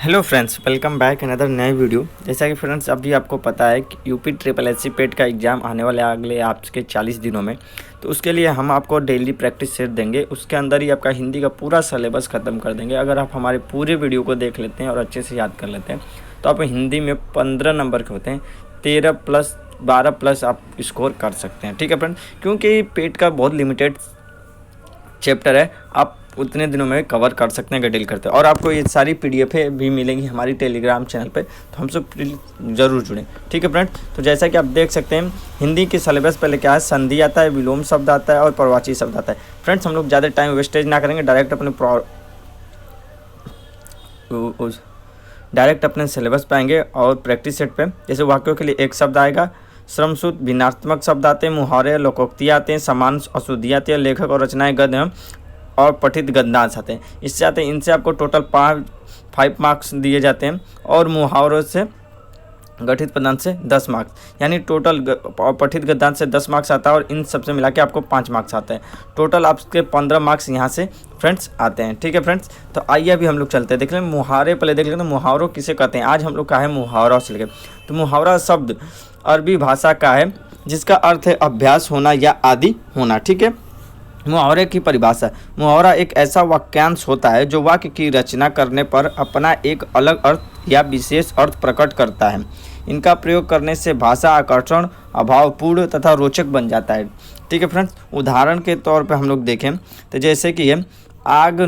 Hello friends, welcome back another नए video. जैसा कि फ्रेंड्स अभी आपको पता है कि यूपी ट्रिपल एस सी पेट का एग्ज़ाम आने वाला है अगले आपके 40 दिनों में। तो उसके लिए हम आपको डेली प्रैक्टिस सेट देंगे, उसके अंदर ही आपका हिंदी का पूरा सिलेबस ख़त्म कर देंगे। अगर आप हमारे पूरे वीडियो को देख लेते हैं और अच्छे से याद कर लेते हैं तो आप हिंदी में 15 नंबर के होते हैं, 13 प्लस 12 प्लस आप स्कोर कर सकते हैं। ठीक है फ्रेंड, क्योंकि पेट का बहुत लिमिटेड चैप्टर है, आप उतने दिनों में कवर कर सकते हैं अगर डील करते हैं। और आपको ये सारी पीडीएफें भी मिलेंगी हमारी टेलीग्राम चैनल पे, तो हमसे ज़रूर जुड़ें। ठीक है फ्रेंड, तो जैसा कि आप देख सकते हैं हिंदी के सिलेबस पहले क्या है, संधि आता है, विलोम शब्द आता है और प्रवाची शब्द आता है। फ्रेंड्स हम लोग ज़्यादा टाइम वेस्टेज ना करेंगे, डायरेक्ट अपने सिलेबस पे आएंगे और प्रैक्टिस सेट पे। जैसे वाक्यों के लिए एक शब्द आएगा, श्रमसूत्र भिन्नात्मक शब्द आते हैं, मुहावरे लोकोक्तियाँ आते हैं, समान अशुद्धियाँ आती है, लेखक और रचनाएं गद्य और पठित गद्यांश आते हैं। इससे आते हैं, इनसे आपको टोटल 5 मार्क्स दिए जाते हैं और मुहावरों से गठित पदांश से 10 मार्क्स, यानी टोटल पठित गद्यांश से 10 मार्क्स आता है और इन सबसे मिला के आपको 5 मार्क्स आते हैं। टोटल आपके 15 मार्क्स यहाँ से फ्रेंड्स आते हैं। ठीक है फ्रेंड्स, तो आइए अभी हम लोग चलते हैं, देख लें मुहावरे पहले देख लेते हैं। मुहावरों किसे कहते हैं, आज हम लोग का है मुहावरा से लेकर। तो मुहावरा शब्द अरबी भाषा का है जिसका अर्थ है अभ्यास होना या आदि होना। ठीक है, मुहावरे की परिभाषा, मुहावरा एक ऐसा वाक्यांश होता है जो वाक्य की रचना करने पर अपना एक अलग अर्थ या विशेष अर्थ प्रकट करता है। इनका प्रयोग करने से भाषा आकर्षण, अभावपूर्ण तथा रोचक बन जाता है। ठीक है फ्रेंड्स, उदाहरण के तौर पे हम लोग देखें तो जैसे कि ये आग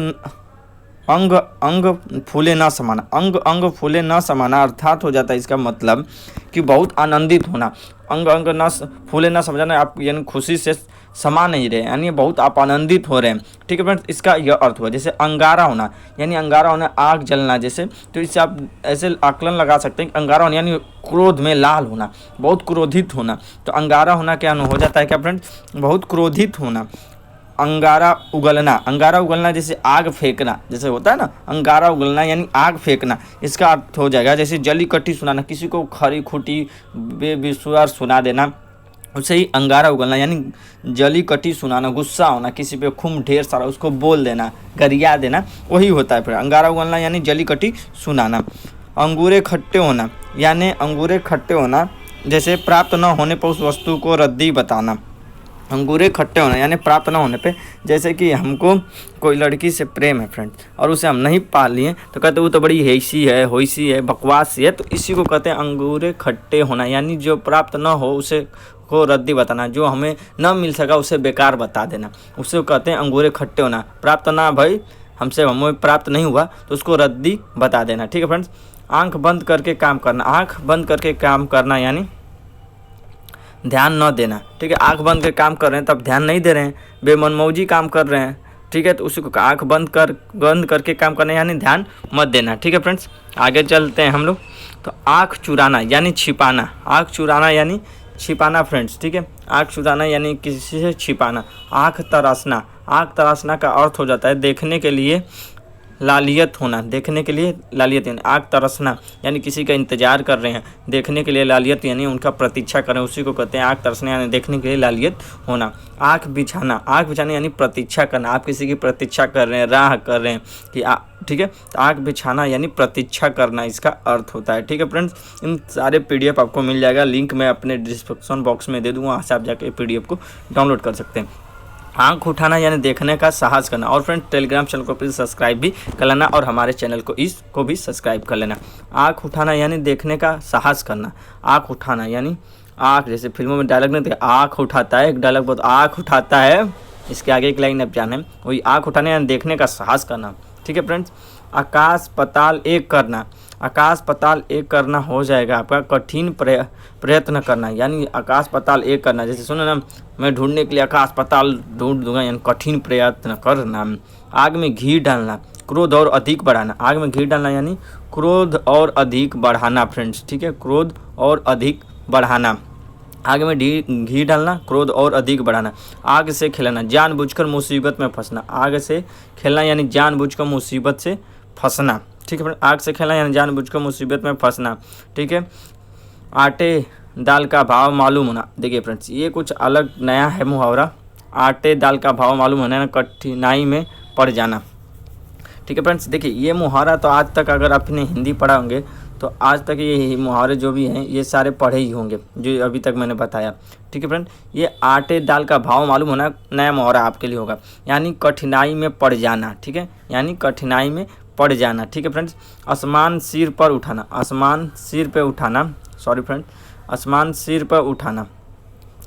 अंग अंग फूले न समाना, अंग अंग फूले न समाना अर्थात हो जाता है इसका मतलब कि बहुत आनंदित होना। अंग अंग न फूले न समाना, आप यानी खुशी से समा नहीं रहे, यानी बहुत आप आनंदित हो रहे हैं। ठीक है फ्रेंड्स, इसका यह अर्थ हुआ। जैसे अंगारा होना, यानी अंगारा होना आग जलना जैसे, तो इससे आप ऐसे आकलन लगा सकते हैं कि अंगारा होना यानी क्रोध में लाल होना, बहुत क्रोधित होना। तो अंगारा होना क्या हो जाता है क्या फ्रेंड्स, बहुत क्रोधित होना। अंगारा उगलना, अंगारा उगलना जैसे आग फेंकना, जैसे होता है ना अंगारा उगलना यानी आग फेंकना, इसका अर्थ हो जाएगा जैसे जली कट्टी सुनाना, किसी को खरी खुटी बेविश्वास सुना देना, उसे ही अंगारा उगलना यानी जली कटी सुनाना। गुस्सा होना, किसी पे खूब ढेर सारा उसको बोल देना, गरिया देना, वही होता है फिर अंगारा उगलना यानी जली कटी सुनाना। अंगूरे खट्टे होना, यानी अंगूरे खट्टे होना जैसे प्राप्त न होने पर उस वस्तु को रद्दी बताना। अंगूरे खट्टे होना यानी प्राप्त न होने पे, जैसे कि हमको कोई लड़की से प्रेम है फ्रेंड्स और उसे हम नहीं पा लिए तो कहते वो तो बड़ी हैसी है, होइसी है, बकवास है, तो इसी को कहते हैं अंगूरे खट्टे होना, यानी जो प्राप्त न हो उसे को रद्दी बताना, जो हमें न मिल सका उसे बेकार बता देना, उसे कहते हैं अंगूरे खट्टे होना। प्राप्त ना भाई हमसे हमें प्राप्त नहीं हुआ तो उसको रद्दी बता देना। ठीक है फ्रेंड्स, आंख बंद करके काम करना, आंख बंद करके काम करना यानी ध्यान न देना। ठीक है, आंख बंद करके काम कर रहे हैं तब ध्यान नहीं दे रहे हैं, बेमनमौजी काम कर रहे हैं। ठीक है, तो उसी को आंख बंद करके काम करना यानी ध्यान मत देना। ठीक है फ्रेंड्स, आगे चलते हैं हम लोग। तो आंख चुराना यानी छिपाना, आंख चुराना यानी छिपाना फ्रेंड्स। ठीक है, आंख चुराना यानी किसी से छिपाना। आंख तराशना, आंख तराशना का अर्थ हो जाता है देखने के लिए लालियत होना, देखने के लिए लालियत यानी आँख तरसना, यानी किसी का इंतजार कर रहे हैं, देखने के लिए लालियत यानी उनका प्रतीक्षा करें, उसी को कहते हैं आँख तरसना यानी देखने के लिए लालियत होना। आँख बिछाना, आँख बिछाना यानी प्रतीक्षा करना, आप किसी की प्रतीक्षा कर रहे हैं, राह कर रहे हैं कि ठीक है, तो आँख बिछाना यानी प्रतीक्षा करना इसका अर्थ होता है। ठीक है फ्रेंड्स, इन सारे पीडीएफ आपको मिल जाएगा, लिंक मैं अपने डिस्क्रिप्शन बॉक्स में दे दूँगा, वहाँ से आप जाके पीडीएफ को डाउनलोड कर सकते हैं। आंख उठाना यानी देखने का साहस करना। और फ्रेंड टेलीग्राम चैनल को प्लीज़ सब्सक्राइब भी कर लेना और हमारे चैनल को इसको भी सब्सक्राइब कर लेना। आंख उठाना यानी देखने का साहस करना। आंख उठाना यानी आंख, जैसे फिल्मों में डायलॉग नहीं थे, आंख उठाता है, एक डायलॉग बहुत आंख उठाता है, इसके आगे एक लाइन अब जाने, वही आंख उठाना यानी देखने का साहस करना। ठीक है फ्रेंड्स, आकाश पताल एक करना, आकाश पताल एक करना हो जाएगा आपका कठिन प्रयत्न करना, यानी आकाश पताल एक करना, जैसे सुनो ना, मैं ढूंढने के लिए आकाश पताल ढूंढ दूंगा, यानी कठिन प्रयत्न करना। आग में घी डालना, क्रोध और अधिक बढ़ाना, आग में घी डालना यानी क्रोध और अधिक बढ़ाना फ्रेंड्स। ठीक है, क्रोध और अधिक बढ़ाना, आग में घी डालना, क्रोध और अधिक बढ़ाना। आग से खेलना, जानबूझकर मुसीबत में फंसना, आग से खेलना यानी जानबूझकर मुसीबत से फंसना। ठीक है, आग से खेलना यानी जानबूझकर मुसीबत में फंसना। ठीक है, आटे दाल का भाव मालूम होना, देखिए फ्रेंड्स ये कुछ अलग नया है मुहावरा, आटे दाल का भाव मालूम होना, कठिनाई में पड़ जाना। ठीक है फ्रेंड्स, देखिए ये मुहावरा तो आज तक अगर आपने हिंदी पढ़ा होंगे तो आज तक ये मुहावरे जो भी हैं ये सारे पढ़े ही होंगे जो अभी तक मैंने बताया। ठीक है फ्रेंड, ये आटे दाल का भाव मालूम होना नया मुहावरा आपके लिए होगा, यानी कठिनाई में पड़ जाना। ठीक है, यानी कठिनाई में पड़ जाना। ठीक है फ्रेंड्स, आसमान सिर पर उठाना, आसमान सिर पे उठाना, सॉरी फ्रेंड, आसमान सिर पर उठाना,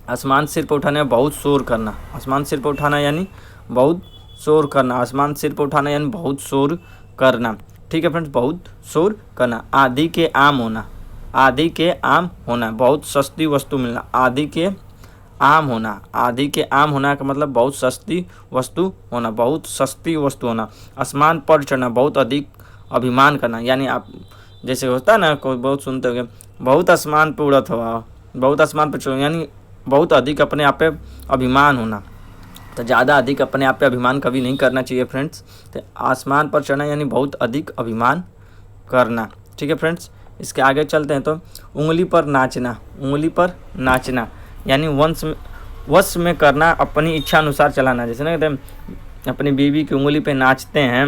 आसमान सिर पर उठाने में बहुत शोर करना, आसमान सिर पर उठाना यानी बहुत शोर करना, आसमान सिर पर उठाना यानी बहुत शोर करना। ठीक है फ्रेंड्स, बहुत शोर करना। आदि के आम होना, आदि के आम होना, बहुत सस्ती वस्तु मिलना, आदि के आम होना, आदि के आम होना का मतलब बहुत सस्ती वस्तु होना, बहुत सस्ती वस्तु होना। आसमान पर चढ़ना, बहुत अधिक अभिमान करना, यानी आप जैसे होता है ना, कोई बहुत सुनते होंगे बहुत आसमान पर उड़त हुआ, बहुत आसमान पर चढ़ो, यानी बहुत अधिक अपने आप पे अभिमान होना। तो ज़्यादा अधिक अपने आप पे अभिमान कभी नहीं करना चाहिए फ्रेंड्स। तो आसमान पर चढ़ना यानी बहुत अधिक अभिमान करना। ठीक है फ्रेंड्स, इसके आगे चलते हैं। तो उंगली पर नाचना, उंगली पर नाचना यानी वश में करना, अपनी इच्छा अनुसार चलाना। जैसे ना कहते हैं अपनी बीवी की उंगली पे नाचते हैं,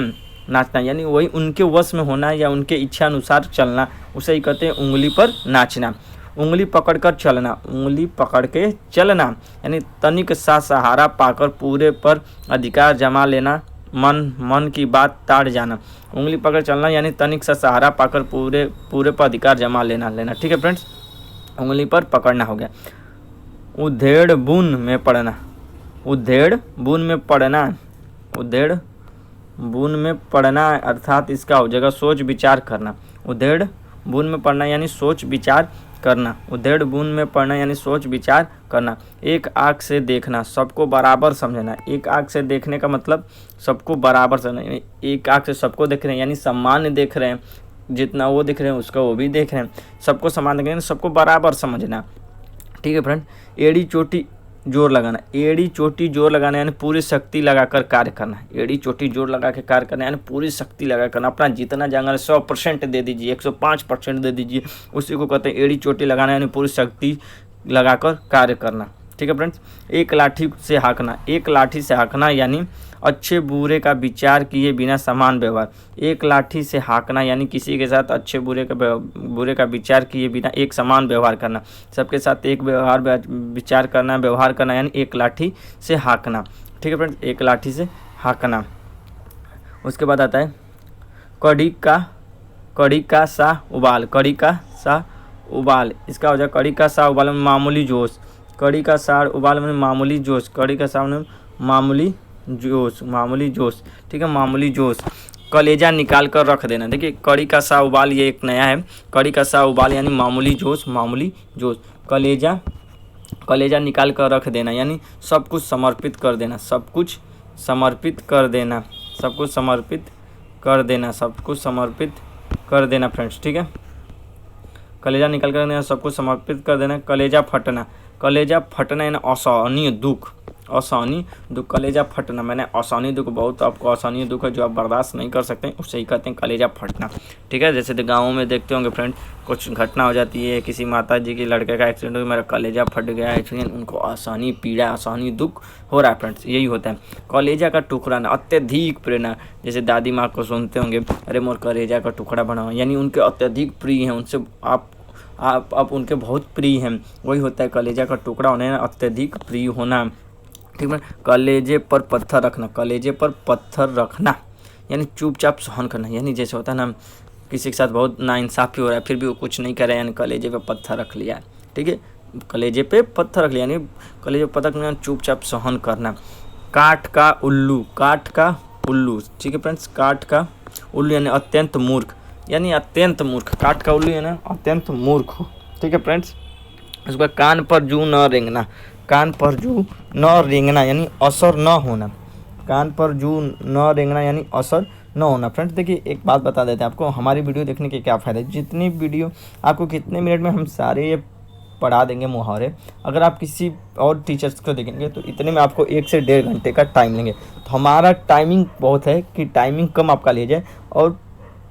नाचना यानी वही उनके वश में होना या उनके इच्छा अनुसार चलना, उसे ही कहते हैं उंगली पर नाचना। उंगली पकड़कर चलना, उंगली पकड़ के चलना यानी तनिक सा सहारा पाकर पूरे पर अधिकार जमा लेना, मन की बात ताड़ जाना। उंगली पकड़ चलना यानी तनिक सा सहारा पाकर पूरे पर अधिकार जमा लेना। ठीक है फ्रेंड्स, उंगली पर पकड़ना हो गया। उधेड़ बुन में पड़ना, उधेड़ बुन में पड़ना, उधेड़ बुन में पड़ना अर्थात इसका हो जाएगा सोच विचार करना। उधेड़ बुन में पड़ना यानी सोच विचार करना, उधेड़ बुन में पड़ना यानी सोच विचार करना। एक आँख से देखना, सबको बराबर समझना, एक आँख से देखने का मतलब सबको बराबर समझना, एक आँख से सबको देख रहे हैं यानी सामान्य देख रहे हैं, जितना वो देख रहे हैं उसको वो भी देख रहे हैं, सबको समान देख रहे हैं, सबको बराबर समझना। ठीक है फ्रेंड, एड़ी चोटी जोर लगाना, एड़ी चोटी जोर लगाना यानी पूरी शक्ति लगाकर कार्य करना, एड़ी चोटी जोर लगा के कार्य करना यानी पूरी शक्ति लगा करना, अपना जितना जांगर 100% दे दीजिए, 105% दे दीजिए, उसी को कहते हैं एड़ी चोटी लगाना यानी पूरी शक्ति लगाकर कार्य करना। ठीक है फ्रेंड्स, एक लाठी से हाँकना, एक लाठी से हाँकना यानी अच्छे बुरे का विचार किए बिना समान व्यवहार, एक लाठी से हाँकना यानी किसी के साथ अच्छे बुरे का विचार किए बिना एक समान व्यवहार करना, सबके साथ एक विचार करना, व्यवहार करना यानी एक लाठी से हाँकना। ठीक है फ्रेंड्स, एक लाठी से हाँकना। उसके बाद आता है कड़ी का सा उबाल, कड़ी का सा उबाल, इसका हो जाए कड़ी का सा उबाल में मामूली जोश, कड़ी का सा उबाल में मामूली जोश, कड़ी का सा में मामूली जोश, मामूली जोश। ठीक है, मामूली जोश। कलेजा निकाल कर रख देना, देखिए कड़ी का सा उबाल ये एक नया है, कड़ी का सा उबाल यानी मामूली जोश, मामूली जोश। कलेजा निकाल कर रख देना यानी सब कुछ समर्पित कर देना, सब कुछ समर्पित कर देना, सब कुछ समर्पित कर देना, सब कुछ समर्पित कर देना फ्रेंड्स। ठीक है, कलेजा निकाल कर देना, सब कुछ समर्पित कर देना। कलेजा फटना, कलेजा फटना यानी असहनीय दुख, असहनीय दुख, कलेजा फटना मैंने असहनीय दुख, बहुत आपको असहनीय दुख है जो आप बर्दाश्त नहीं कर सकते, उससे ही कहते हैं कलेजा फटना। ठीक है, जैसे गाँवों में देखते होंगे फ्रेंड, कुछ घटना हो जाती है, किसी माता जी की लड़के का एक्सीडेंट हो गया, मेरा कलेजा फट गया एक्सीडेंट, उनको असहनीय पीड़ा, असहनीय दुख हो रहा है फ्रेंड्स, यही होता है। कलेजा का टुकड़ा ना, अत्यधिक प्रेरणा, जैसे दादी माँ को सुनते होंगे, अरे मोर कलेजा का टुकड़ा बनाओ, यानी उनके अत्यधिक प्रिय हैं, उनसे आप उनके बहुत प्रिय हैं, वही होता है कलेजा का टुकड़ा होना, अत्यधिक प्रिय होना। ठीक है, कलेजे पर पत्थर रखना, कलेजे पर पत्थर रखना यानी चुपचाप सहन करना, यानी जैसे होता है ना किसी के साथ बहुत नाइंसाफ़ी हो रहा है फिर भी वो कुछ नहीं कर रहा है, यानी कलेजे पे पत्थर रख लिया। ठीक है, कलेजे पे पत्थर रख लिया यानी कलेजे पे पत्थर रखना, चुपचाप सहन करना। काठ का उल्लू, काठ का उल्लू। ठीक है फ्रेंड्स, काठ का उल्लू यानी अत्यंत मूर्ख, यानी अत्यंत मूर्ख, काठ का उल्लू यानी अत्यंत मूर्ख हो। ठीक है फ्रेंड्स, उसके बाद कान पर जू न रेंगना, कान पर जू न रेंगना यानी असर न होना, कान पर जू न रेंगना यानी असर न होना। फ्रेंड्स देखिए एक बात बता देते हैं आपको, हमारी वीडियो देखने के क्या फ़ायदा है, जितनी वीडियो आपको कितने मिनट में हम सारे ये पढ़ा देंगे मुहावरे, अगर आप किसी और टीचर्स को देखेंगे तो इतने में आपको 1 से 1.5 घंटे का टाइम लेंगे। तो हमारा टाइमिंग बहुत है कि टाइमिंग कम आपका ले जाए और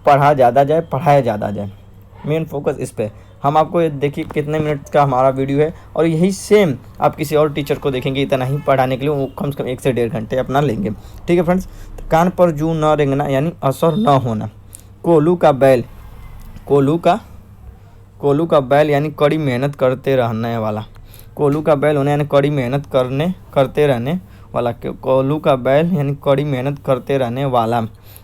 पढ़ा ज़्यादा जाए, पढ़ाया ज़्यादा जाए, मेन फोकस इस पे। हम आपको देखिए कितने मिनट का हमारा वीडियो है, और यही सेम आप किसी और टीचर को देखेंगे इतना ही पढ़ाने के लिए वो कम से कम 1 से 1.5 घंटे अपना लेंगे। ठीक है फ्रेंड्स, तो कान पर जू न रेंगना यानी असर न होना। कोल्हू का बैल, कोल्हू का बैल यानी कड़ी मेहनत करते रहने वाला। कोल्हू का बैल होने यानी कड़ी मेहनत करते रहने वाला। कोल्हू का बैल यानी कड़ी मेहनत करते रहने वाला।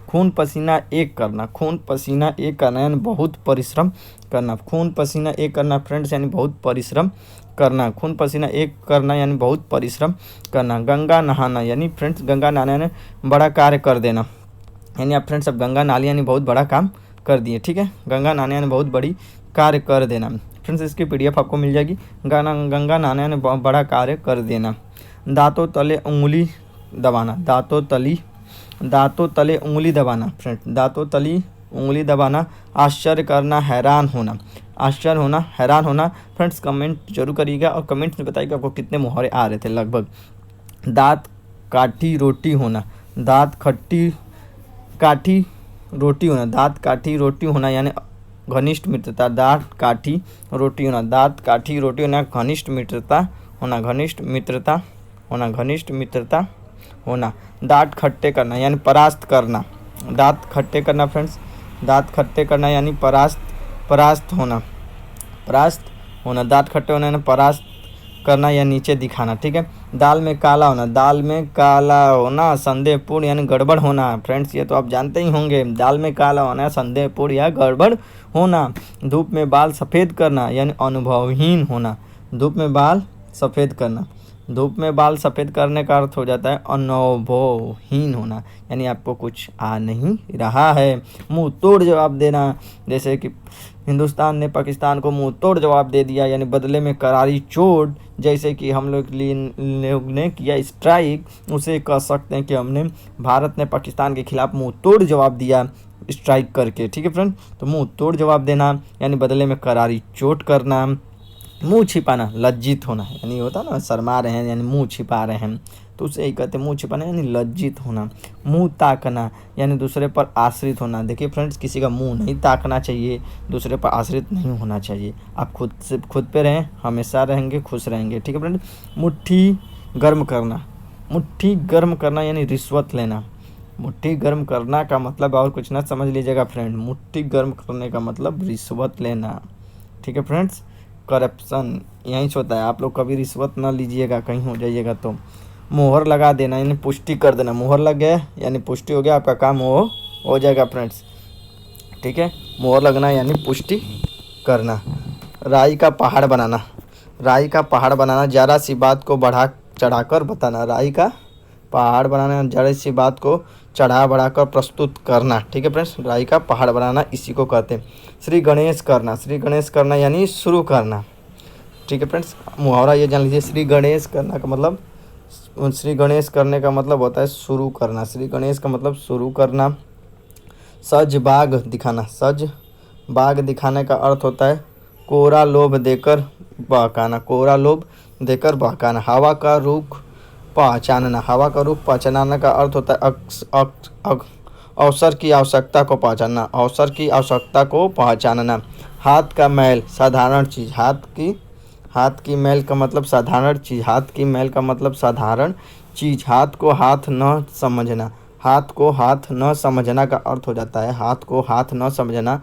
खून पसीना एक करना, खून पसीना एक करना यानी बहुत परिश्रम करना। खून पसीना एक करना फ्रेंड्स यानी बहुत परिश्रम करना। खून पसीना एक करना यानी बहुत परिश्रम करना। गंगा नहाना यानी फ्रेंड्स गंगा नहाना यानी बड़ा कार्य कर देना, यानी आप फ्रेंड्स अब गंगा नाली यानी बहुत बड़ा काम कर दिए। ठीक है, गंगा नहाने यानी बहुत बड़ी कार्य कर देना। फ्रेंड्स इसकी PDF आपको मिल जाएगी। गंगा नहाने यानी बड़ा कार्य कर देना। दांतों तले उंगली दबाना, दांतों तले उंगली दबाना फ्रेंड्स, दांतों तली उंगली दबाना। आश्चर्य करना, हैरान होना, आश्चर्य होना, हैरान होना। फ्रेंड्स कमेंट जरूर करिएगा और कमेंट्स में बताइएगा आपको कितने मुहावरे आ रहे थे लगभग। दांत काठी रोटी होना, दांत काठी रोटी होना, दांत काठी रोटी होना यानी घनिष्ठ मित्रता। दांत काठी रोटी होना, दांत काठी रोटी होना, घनिष्ठ मित्रता होना, घनिष्ठ मित्रता होना, घनिष्ठ मित्रता होना। दांत खट्टे करना यानी परास्त करना, दांत खट्टे करना फ्रेंड्स, दांत खट्टे करना यानी परास्त होना, परास्त होना। दांत खट्टे होना यानी परास्त करना या नीचे दिखाना। ठीक है, दाल में काला होना, दाल में काला होना संदेहपूर्ण यानी गड़बड़ होना। फ्रेंड्स ये तो आप जानते ही होंगे, दाल में काला होना संदेहपूर्ण या गड़बड़ होना। धूप में बाल सफ़ेद करना यानी अनुभवहीन होना, धूप में बाल सफ़ेद करना। धूप में बाल सफ़ेद करने का अर्थ हो जाता है अनुभवहीन होना, यानी आपको कुछ आ नहीं रहा है। मुंह तोड़ जवाब देना, जैसे कि हिंदुस्तान ने पाकिस्तान को मुंह तोड़ जवाब दे दिया यानी बदले में करारी चोट। जैसे कि हम लोग ने किया स्ट्राइक, उसे कह सकते हैं कि हमने भारत ने पाकिस्तान के खिलाफ मुंह तोड़ जवाब दिया स्ट्राइक करके। ठीक है फ्रेंड, तो मुंह तोड़ जवाब देना यानी बदले में करारी चोट करना। मुंह छिपाना, लज्जित होना, यानी होता ना शर्मा रहे हैं यानी मुंह छिपा रहे हैं, तो उसे यही कहते हैं मुंह छिपाना यानी लज्जित होना। मुंह ताकना यानी दूसरे पर आश्रित होना। देखिए फ्रेंड्स किसी का मुंह नहीं ताकना चाहिए, दूसरे पर आश्रित नहीं होना चाहिए। आप खुद पे रहें, हमेशा रहेंगे, खुश रहेंगे। ठीक है फ्रेंड। मुट्ठी गर्म करना, मुट्ठी गर्म करना यानी रिश्वत लेना। मुट्ठी गर्म करना का मतलब और कुछ ना समझ लीजिएगा फ्रेंड, मुट्ठी गर्म करने का मतलब रिश्वत लेना। ठीक है फ्रेंड्स, करप्शन यहीं से होता है, आप लोग कभी रिश्वत ना लीजिएगा कहीं हो जाइएगा तो। मोहर लगा देना यानी पुष्टि कर देना, मोहर लग गया यानी पुष्टि हो गया, आपका काम हो जाएगा फ्रेंड्स। ठीक है, मोहर लगना यानी पुष्टि करना। राई का पहाड़ बनाना, राई का पहाड़ बनाना ज़रा सी बात को बढ़ा चढ़ाकर बताना। राई का पहाड़ बनाना ज़रा सी बात को चढ़ा बढ़ाकर प्रस्तुत करना। ठीक है फ्रेंड्स, राई का पहाड़ बनाना इसी को कहते हैं। श्री गणेश करना, श्री गणेश करना यानी शुरू करना। ठीक है फ्रेंड्स, मुहावरा ये जान लीजिए, श्री गणेश करना का मतलब, श्री गणेश करने का मतलब होता है शुरू करना। श्री गणेश का मतलब शुरू करना। सज बाग दिखाना, सज बाग दिखाने का अर्थ होता है कोरा लोभ देकर बहकाना, कोरा लोभ देकर बहकाना। हवा का रुख पहचानना, हवा का रुख पहचानना का अर्थ होता है अवसर की आवश्यकता को पहचानना, अवसर की आवश्यकता को पहचानना। हाथ का मैल साधारण चीज़, हाथ की मैल का मतलब साधारण चीज़, हाथ की मैल का मतलब साधारण चीज़। हाथ को हाथ न समझना, हाथ को हाथ न समझना का अर्थ हो जाता है हाथ को हाथ न समझना।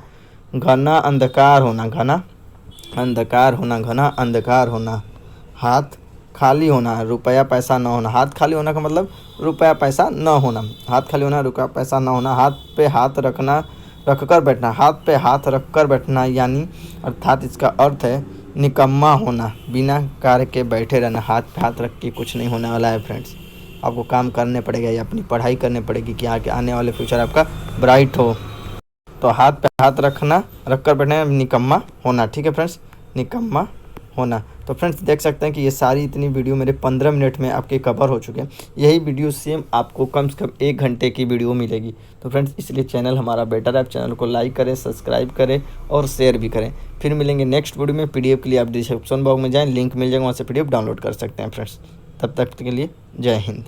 घना अंधकार होना, घना अंधकार होना, घना अंधकार होना। हाथ खाली होना, रुपया पैसा न होना। हाथ खाली होना का मतलब रुपया पैसा न होना, हाथ खाली होना, रुपया पैसा न होना। हाथ पे हाथ रखकर बैठना, हाथ पे हाथ रखकर बैठना यानी अर्थात इसका अर्थ है निकम्मा होना, बिना कार्य के बैठे रहना। हाथ पे हाथ रख के कुछ नहीं होने वाला है फ्रेंड्स, आपको काम करने पड़ेगा या अपनी पढ़ाई करनी पड़ेगी कि आने वाले फ्यूचर आपका ब्राइट हो। तो हाथ पे हाथ रखकर बैठना निकम्मा होना। ठीक है फ्रेंड्स, निकम्मा होना। तो फ्रेंड्स देख सकते हैं कि ये सारी इतनी वीडियो मेरे 15 मिनट में आपके कवर हो चुके हैं। यही वीडियो सेम आपको कम से कम 1 घंटे की वीडियो मिलेगी। तो फ्रेंड्स इसलिए चैनल हमारा बेटर है, आप चैनल को लाइक करें, सब्सक्राइब करें और शेयर भी करें। फिर मिलेंगे नेक्स्ट वीडियो में। PDF के लिए आप डिस्क्रिप्शन बॉक्स में जाएँ, लिंक मिल जाएगा, वहाँ से PDF डाउनलोड कर सकते हैं फ्रेंड्स। तब तक के लिए जय हिंद।